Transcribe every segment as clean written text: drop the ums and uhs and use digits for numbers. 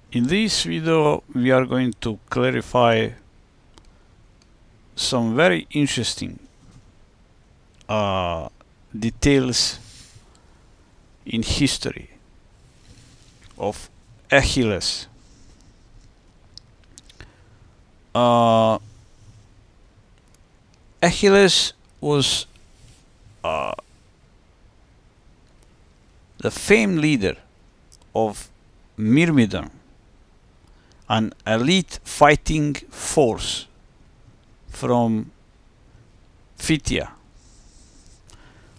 In this video we are going to clarify some very interesting details in history of Achilles. Achilles was the famed leader of Myrmidon, an elite fighting force from Phthia.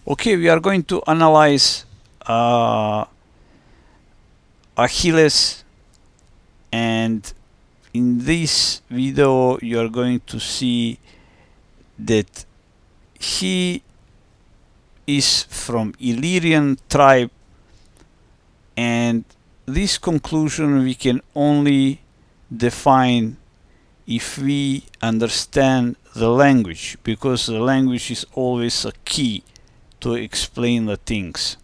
Okay, we are going to analyze Achilles, and in this video you are going to see that he is from Illyrian tribe, and this conclusion we can only define if we understand the language, because the language is always a key to explain the things.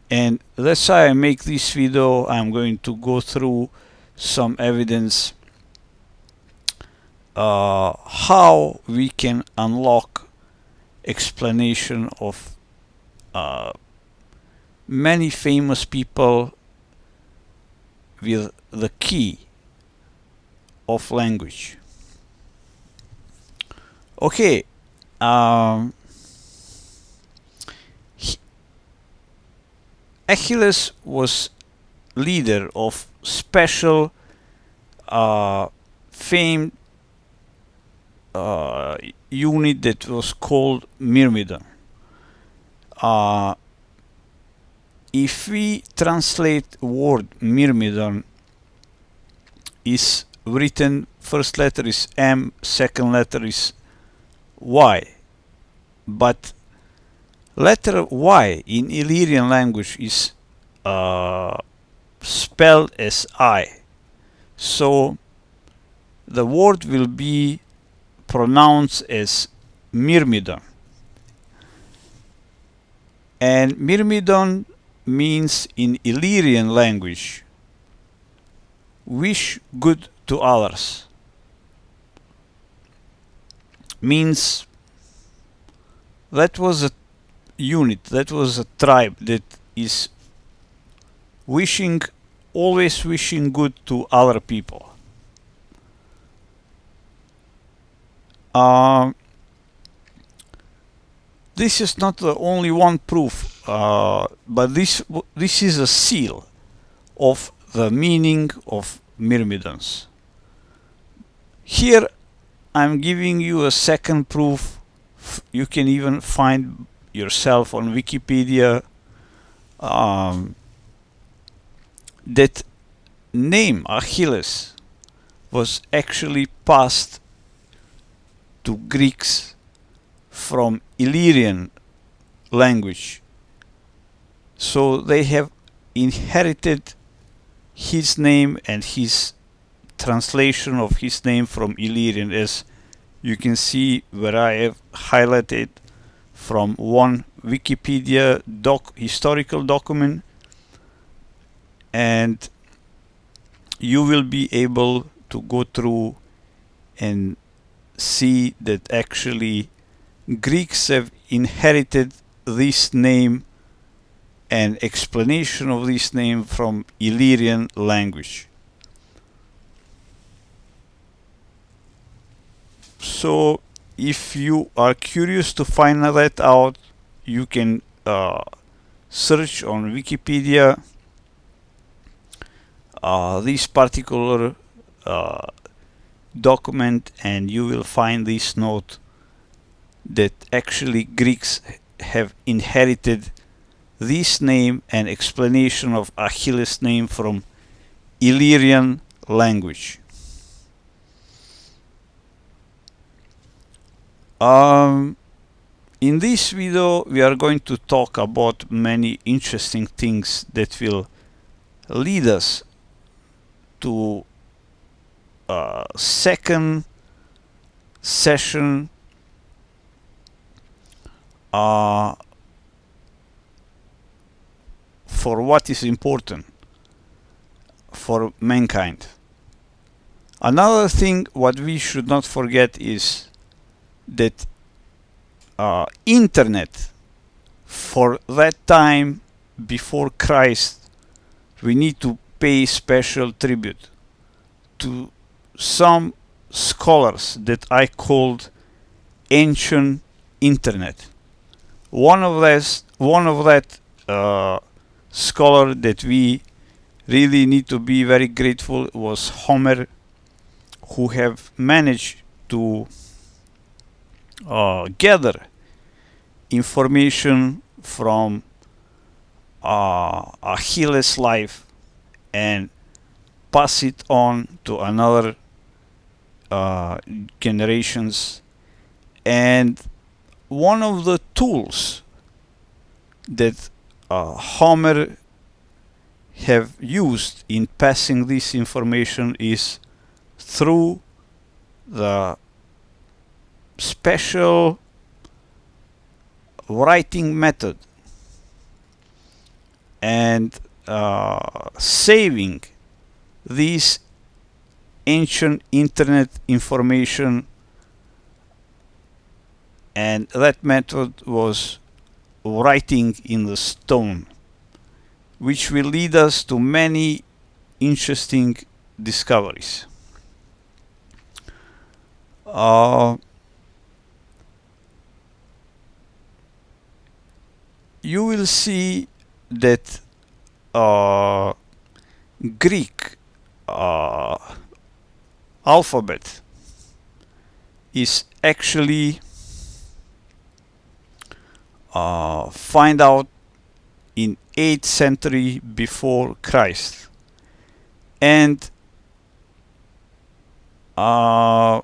And that's why I make this video. I'm going to go through some evidence how we can unlock explanation of many famous people with the key of language. Okay, Achilles was leader of special famed unit that was called Myrmidon. If we translate word Myrmidon, is written first letter is M, second letter is Y, but letter Y in Illyrian language is spelled as I, so the word will be pronounced as Myrmidon. And Myrmidon means in Illyrian language wish good to others. Means that was a unit, that was a tribe that is always wishing good to other people. This is not the only one proof, but this is a seal of the meaning of Myrmidons. Here I'm giving you a second proof. You can even find yourself on Wikipedia that name Achilles was actually passed to Greeks from Illyrian language, so they have inherited his name and his translation of his name from Illyrian, as you can see where I have highlighted from one Wikipedia historical document, and you will be able to go through and see that actually Greeks have inherited this name and explanation of this name from Illyrian language. So if you are curious to find that out, you can search on Wikipedia this particular document, and you will find this note that actually Greeks have inherited this name and explanation of Achilles' name from Illyrian language. In this video we are going to talk about many interesting things that will lead us to second session for what is important. for mankind. Another thing what we should not forget is that internet for that time before Christ, we need to pay special tribute to some scholars that I called ancient internet. One of that scholar that we really need to be very grateful was Homer, who have managed to gather information from Achilles' life and pass it on to another generations. And one of the tools that Homer have used in passing this information is through the special writing method and saving this ancient internet information, and that method was writing in the stone, which will lead us to many interesting discoveries. You will see that Greek alphabet is actually find out in 8th century before Christ, and the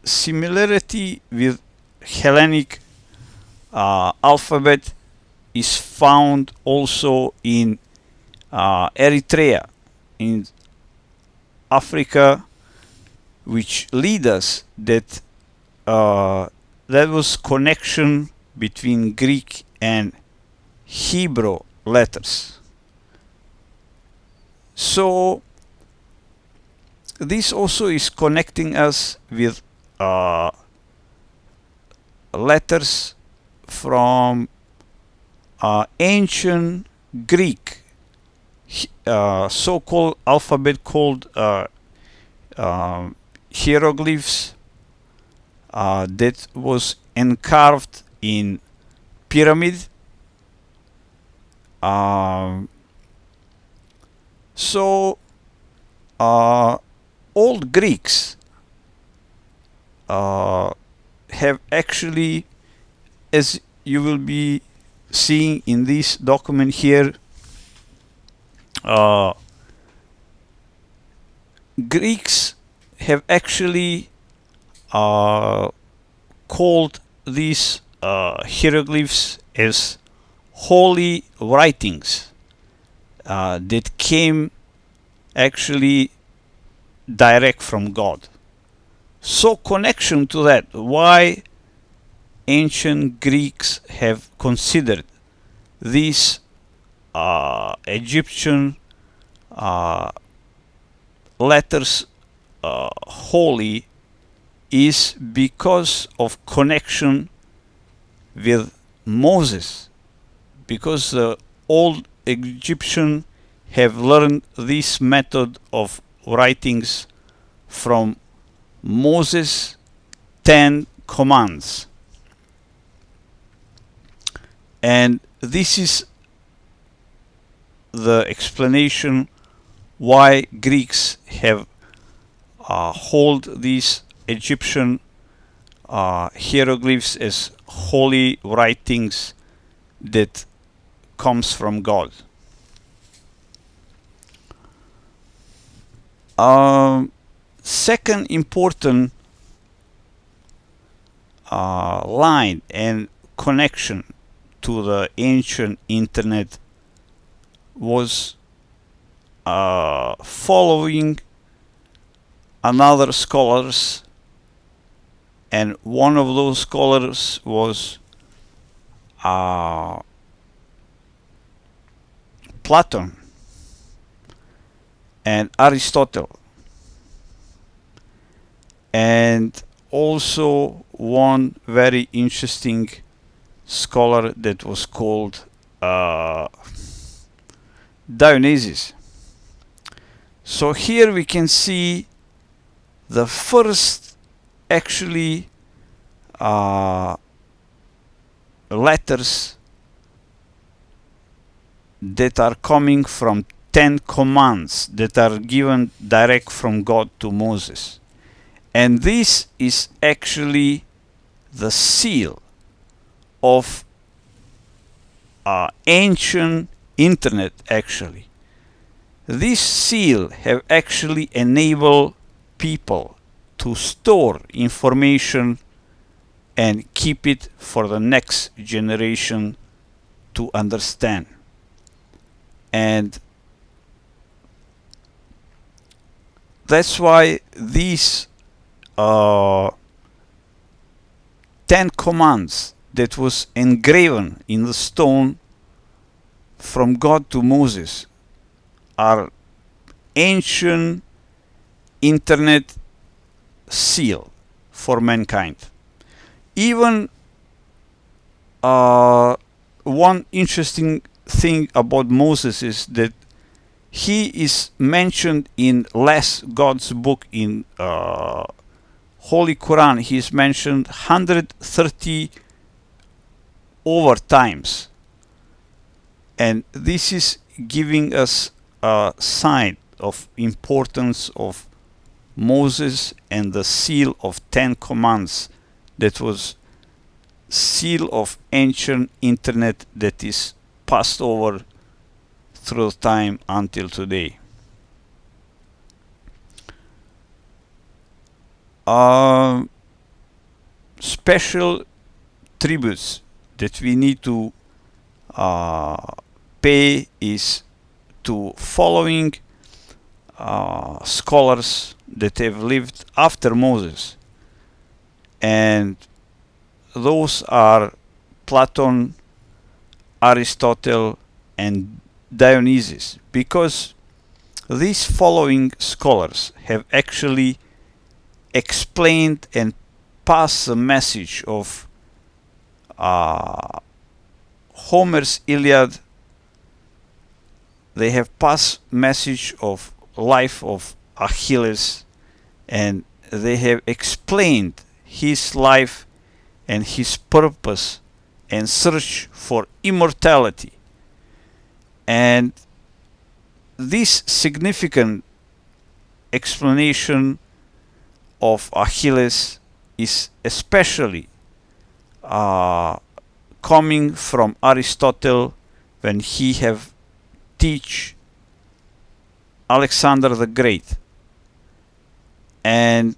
similarity with Hellenic alphabet is found also in Eritrea in Africa, which lead us that there was connection between Greek and Hebrew letters. So this also is connecting us with letters from ancient Greek, so-called alphabet called hieroglyphs that was encarved in pyramid. So old Greeks have actually, as you will be seeing in this document here, Greeks have actually called these hieroglyphs as holy writings that came actually direct from God. So connection to that, why ancient Greeks have considered these Egyptian letters holy is because of connection with Moses, because the old Egyptian have learned this method of writings from Moses' 10 commands. And this is the explanation why Greeks have hold these Egyptian hieroglyphs as holy writings that comes from God. Second important line and connection to the ancient internet was following another scholars, and one of those scholars was Plato and Aristotle, and also one very interesting scholar that was called Dionysius. So here we can see the first actually letters that are coming from 10 commands that are given direct from God to Moses. And this is actually the seal of ancient internet actually. This seal have actually enabled people to store information and keep it for the next generation to understand. And that's why these 10 commands that was engraven in the stone from God to Moses are ancient internet seal for mankind. Even one interesting thing about Moses is that he is mentioned in last God's book in Holy Quran. He is mentioned 130 over times, and this is giving us a sign of importance of Moses and the seal of 10 commands that was seal of ancient internet that is passed over through time until today. Special tributes that we need to pay is to following scholars that have lived after Moses, and those are Plato, Aristotle, and Dionysius, because these following scholars have actually explained and passed the message of Homer's Iliad. They have passed message of life of Achilles, and they have explained his life and his purpose and search for immortality. And this significant explanation of Achilles is especially coming from Aristotle when he have teach Alexander the Great. And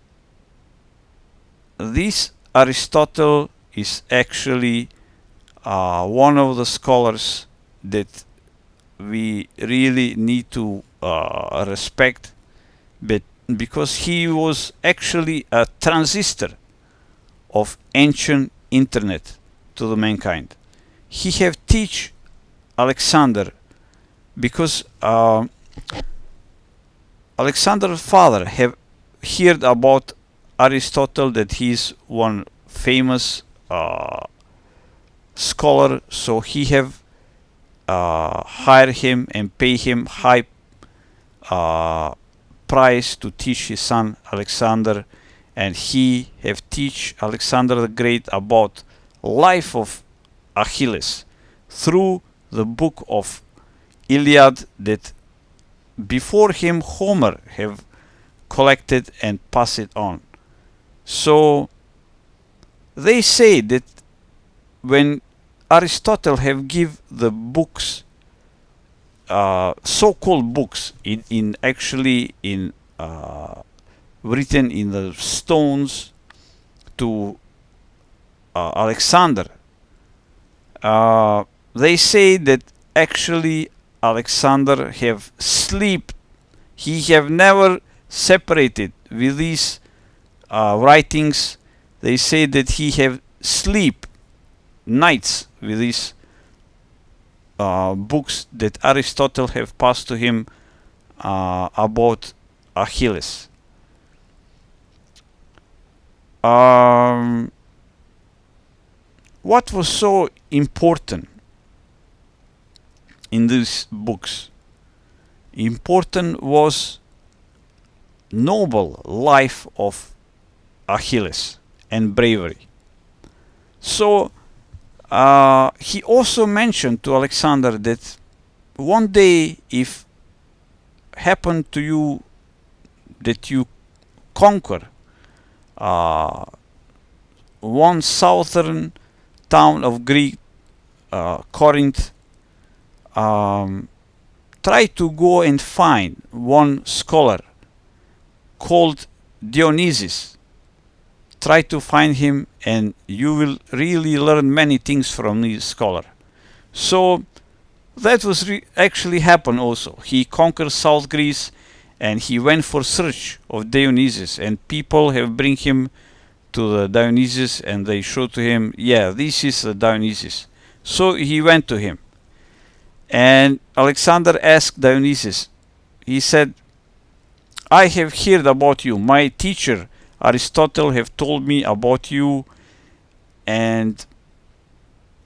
this Aristotle is actually one of the scholars that we really need to respect, but because he was actually a transistor of ancient internet to the mankind. He have teach Alexander because Alexander's father have heard about Aristotle, that he is one famous scholar, so he have hire him and pay him high price to teach his son Alexander, and he have teach Alexander the Great about life of Achilles through the book of Iliad that before him Homer have collected and passed it on. So they say that when Aristotle have give the books, so-called books, in actually in written in the stones to Alexander, they say that actually Alexander have sleep. He have never separated with these writings. They say that he have sleep nights with these books that Aristotle have passed to him about Achilles. What was so important in these books? Important was noble life of Achilles and bravery. So he also mentioned to Alexander that one day, if happened to you that you conquer one southern town of Greece, Corinth, try to go and find one scholar called Dionysius. Try to find him, and you will really learn many things from this scholar. So that was actually happened also. He conquered South Greece, and he went for search of Dionysius, and people have bring him to the Dionysius, and they show to him, yeah, this is Dionysius. So he went to him, and Alexander asked Dionysius. He said, I have heard about you. My teacher Aristotle have told me about you, and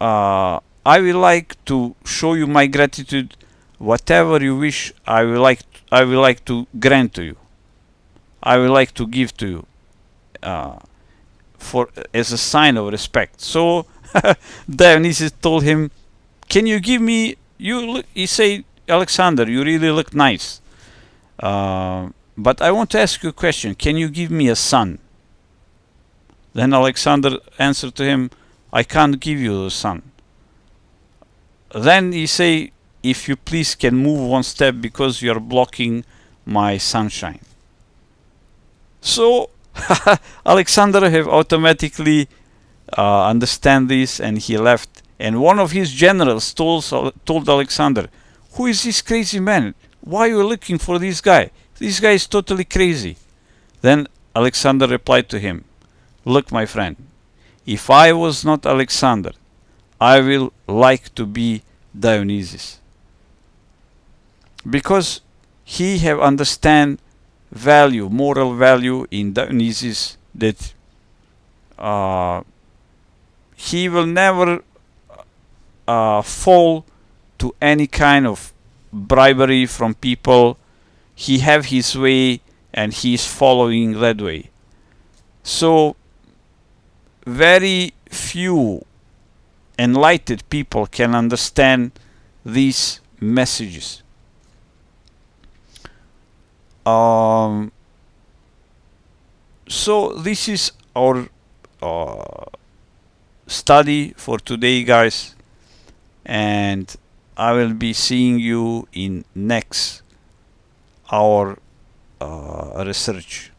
I will like to show you my gratitude. Whatever you wish, I will like to grant to you. I will like to give to you for as a sign of respect. So Dionysius told him, "Can you give me? You look." He said, "Alexander, you really look nice. But I want to ask you a question. Can you give me a son?" Then Alexander answered to him, "I can't give you a son." Then he say, "If you please can move one step because you are blocking my sunshine." So Alexander have automatically understand this, and he left. And one of his generals told Alexander, "Who is this crazy man? Why are you looking for this guy? This guy is totally crazy." Then Alexander replied to him, "Look, my friend, if I was not Alexander, I will like to be Dionysius, because he have understand value, moral value in Dionysius, that he will never fall to any kind of bribery from people. He have his way, and he is following that way." So very few enlightened people can understand these messages. So this is our study for today, guys, and I will be seeing you in next our research.